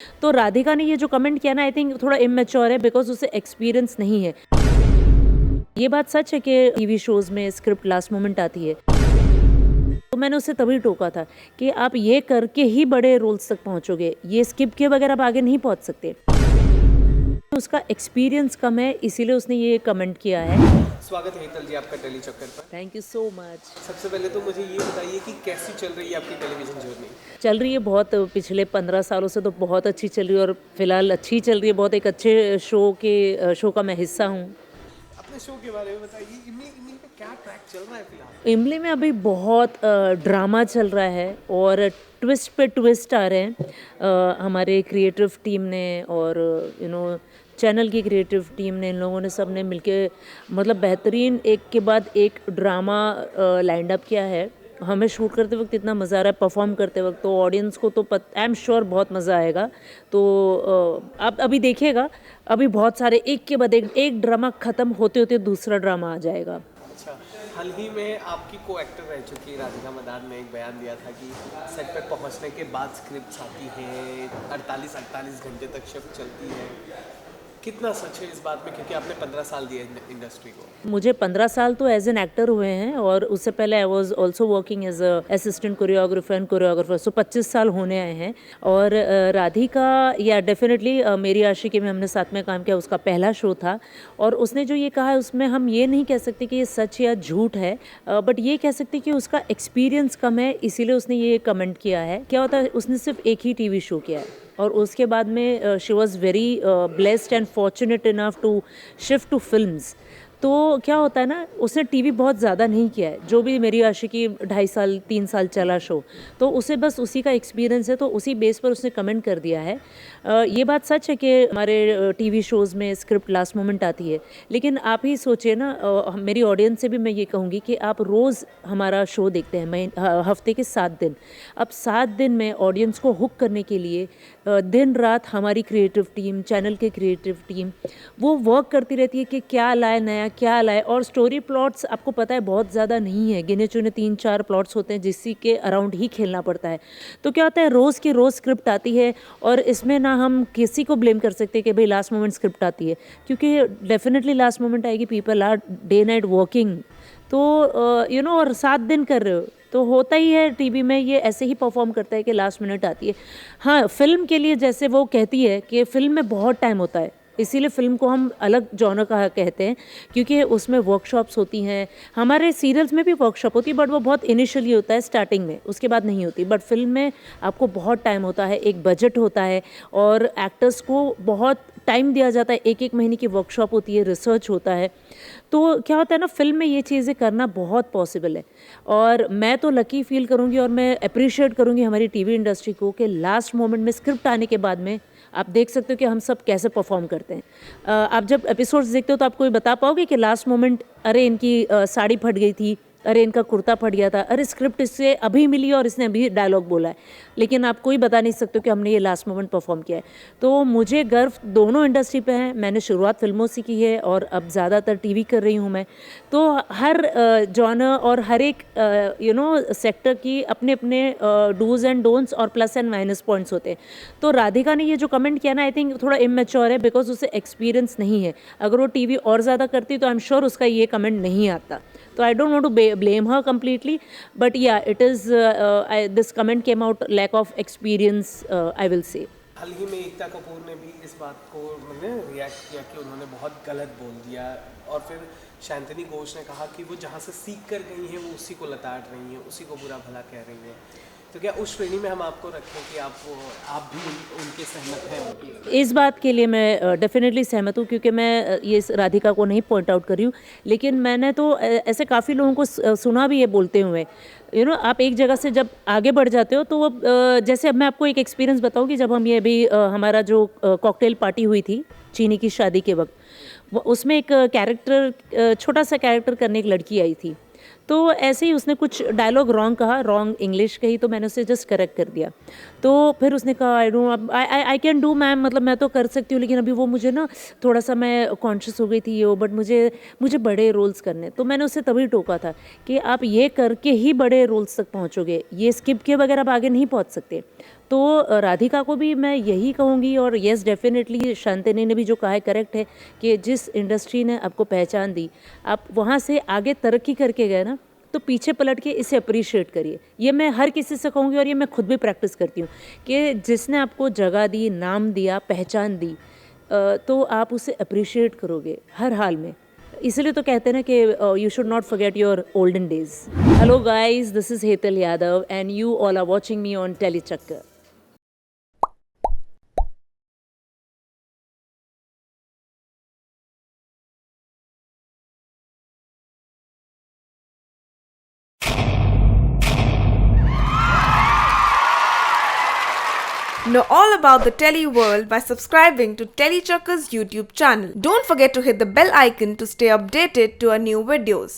तो राधिका ने ये जो कमेंट किया ना, आई थिंक थोड़ा इमैच्योर है, बिकॉज़ उसे एक्सपीरियंस नहीं है। ये बात सच है कि टीवी शोज़ में स्क्रिप्ट लास्ट मोमेंट आती है। तो मैंने उसे तभी टोका था कि आप ये करके ही बड़े रोल्स तक पहुँचोगे, ये स्किप किए बगैर आप आगे नहीं पहुँच सकते। उसका एक्सपीरियंस कम है, इसीलिए उसने ये कमेंट किया है। स्वागत है हेतल जी आपका टेली चक्कर पर। Thank you so much. सबसे पहले तो मुझे ये बताइए कि कैसी चल रही है आपकी टेलीविज़न जर्नी? चल रही है बहुत, पिछले 15 सालों से तो बहुत अच्छी चल रही है और फिलहाल अच्छी चल रही है बहुत। एक अच्छे शो का मैं हिस्सा हूँ। अपने शो के बारे में बताइए, इमली इमली पे क्या ट्रैक चल रहा है फिलहाल? इमली में अभी बहुत ड्रामा चल रहा है और ट्विस्ट पे ट्विस्ट आ रहे हैं। हमारे क्रिएटिव टीम ने और चैनल की क्रिएटिव टीम ने, इन लोगों ने सब ने मिलके मतलब बेहतरीन एक के बाद एक ड्रामा लाइंड अप किया है। हमें शूट करते वक्त इतना मज़ा आ रहा है, परफॉर्म करते वक्त, तो ऑडियंस को तो आई एम श्योर बहुत मज़ा आएगा। तो आप अभी देखिएगा, अभी बहुत सारे एक के बाद एक ड्रामा ख़त्म होते होते दूसरा ड्रामा आ जाएगा। अच्छा, हाल ही में आपकी को एक्टर रह चुकी राधिका मदान ने एक बयान दिया था कि सेट पे पहुंचने के बाद स्क्रिप्ट्स आती हैं, 48 घंटे तक शिफ्ट चलती है। कितना सच है इस बात में, क्योंकि आपने 15 साल दिए इंडस्ट्री को? मुझे 15 साल तो एज एन एक्टर हुए हैं और उससे पहले I was also working as assistant choreographer and choreographer, so 25 साल होने आए हैं। और राधिका या डेफिनेटली मेरी आशिकी में हमने साथ में काम किया, उसका पहला शो था। और उसने जो ये कहा है उसमें हम ये नहीं कह सकते कि ये सच या झूठ है, बट ये कह सकते कि उसका एक्सपीरियंस कम है, इसीलिए उसने ये कमेंट किया है। क्या होता है, उसने सिर्फ एक ही टीवी शो किया है और उसके बाद में she was very blessed and fortunate enough to shift to films. तो क्या होता है ना, उसने टीवी बहुत ज़्यादा नहीं किया है। जो भी मेरी आशिकी 2.5 साल 3 साल चला शो, तो उसे बस उसी का एक्सपीरियंस है, तो उसी बेस पर उसने कमेंट कर दिया है। ये बात सच है कि हमारे टीवी शोज़ में स्क्रिप्ट लास्ट मोमेंट आती है, लेकिन आप ही सोचिए ना, मेरी ऑडियंस से भी मैं ये कहूँगी कि आप रोज़ हमारा शो देखते हैं, हफ्ते के 7 दिन। अब 7 दिन में ऑडियंस को हुक करने के लिए दिन रात हमारी क्रिएटिव टीम, चैनल के क्रिएटिव टीम, वो वर्क करती रहती है कि क्या लाए नया, क्या लाए। और स्टोरी प्लॉट्स आपको पता है बहुत ज़्यादा नहीं है, गिने चुने 3-4 प्लॉट्स होते हैं जिसी के अराउंड ही खेलना पड़ता है। तो क्या होता है, रोज़ की रोज़ स्क्रिप्ट आती है और इसमें ना हम किसी को ब्लेम कर सकते कि भाई लास्ट मोमेंट स्क्रिप्ट आती है, क्योंकि डेफिनेटली लास्ट मोमेंट आएगी। People are day night working, तो और 7 दिन कर रहे हो तो होता ही है। टीवी में ये ऐसे ही परफॉर्म करता है कि लास्ट मिनट आती है। हाँ, फिल्म के लिए जैसे वो कहती है कि फिल्म में बहुत टाइम होता है, इसीलिए फ़िल्म को हम अलग जॉनर का कहते हैं, क्योंकि उसमें वर्कशॉप्स होती हैं। हमारे सीरियल्स में भी वर्कशॉप होती है, बट वो बहुत इनिशियली होता है, स्टार्टिंग में, उसके बाद नहीं होती। बट फिल्म में आपको बहुत टाइम होता है, एक बजट होता है और एक्टर्स को बहुत टाइम दिया जाता है। 1-1 महीने की वर्कशॉप होती है, रिसर्च होता है। तो क्या होता है ना, फ़िल्म में ये चीज़ें करना बहुत पॉसिबल है। और मैं तो लकी फ़ील करूँगी और मैं एप्रिशिएट करूँगी हमारी टीवी इंडस्ट्री को कि लास्ट मोमेंट में स्क्रिप्ट आने के बाद में आप देख सकते हो कि हम सब कैसे परफॉर्म करते हैं। आप जब एपिसोड्स देखते हो तो आप कोई बता पाओगे कि लास्ट मोमेंट, अरे इनकी साड़ी फट गई थी, अरे इनका कुर्ता फट गया था, अरे स्क्रिप्ट इससे अभी मिली और इसने अभी डायलॉग बोला है, लेकिन आप कोई बता नहीं सकते कि हमने ये लास्ट मोमेंट परफॉर्म किया है। तो मुझे गर्व दोनों इंडस्ट्री पे है। मैंने शुरुआत फिल्मों से की है और अब ज़्यादातर टीवी कर रही हूँ मैं। तो हर जॉनर और हर एक सेक्टर की अपने अपने डूज़ एंड डोंट्स और प्लस एंड माइनस पॉइंट्स होते हैं। तो राधिका ने ये जो कमेंट किया ना, आई थिंक थोड़ा इमैच्योर है, बिकॉज उसे एक्सपीरियंस नहीं है। अगर वो टीवी और ज़्यादा करती तो आई एम श्योर उसका ये कमेंट नहीं आता। तो I don't want to blame her completely, but yeah, it is this comment came out lack of experience, I will say. हाल ही में एकता कपूर ने भी इस बात को रिएक्ट किया कि उन्होंने बहुत गलत बोल दिया, और फिर शांतनी घोष ने कहा कि वो जहाँ से सीख कर गई हैं वो उसी को लताड़ रही हैं, उसी को बुरा भला कह रही हैं। तो क्या उस श्रेणी में हम आपको रखें कि आप भी उनके सहमत हैं? इस बात के लिए मैं डेफिनेटली सहमत हूँ, क्योंकि मैं ये राधिका को नहीं पॉइंट आउट कर रही हूँ, लेकिन मैंने तो ऐसे काफ़ी लोगों को सुना भी है बोलते हुए। आप एक जगह से जब आगे बढ़ जाते हो तो वो जैसे अब मैं आपको एक एक्सपीरियंस बताऊँ कि जब हम ये अभी हमारा जो कॉकटेल पार्टी हुई थी चीनी की शादी के वक्त, उसमें एक कैरेक्टर, छोटा सा कैरेक्टर करने एक लड़की आई थी। तो ऐसे ही उसने कुछ डायलॉग रॉन्ग कहा, रॉन्ग इंग्लिश कही, तो मैंने उसे जस्ट करेक्ट कर दिया। तो फिर उसने कहा आई कैन डू मैम, मतलब मैं तो कर सकती हूँ, लेकिन अभी वो मुझे ना थोड़ा सा मैं कॉन्शियस हो गई थी ये, बट मुझे बड़े रोल्स करने। तो मैंने उसे तभी टोका था कि आप ये करके ही बड़े रोल्स तक पहुँचोगे, ये स्किप किए बगैर आप आगे नहीं पहुँच सकते। तो राधिका को भी मैं यही कहूँगी, और येस डेफिनेटली शांतनी ने भी जो कहा है करेक्ट है, कि जिस इंडस्ट्री ने आपको पहचान दी, आप वहाँ से आगे तरक्की करके गए ना, तो पीछे पलट के इसे अप्रिशिएट करिए। ये मैं हर किसी से कहूँगी, और ये मैं खुद भी प्रैक्टिस करती हूँ कि जिसने आपको जगह दी, नाम दिया, पहचान दी, तो आप उसे अप्रिशिएट करोगे हर हाल में। इसलिए तो कहते हैं ना कि you should not forget your olden days. Hello guys, this is Hetal Yadav and you all are watching me on Tellychakkar. Know all about the Tele world by subscribing to Telechucker's YouTube channel. Don't forget to hit the bell icon to stay updated to our new videos.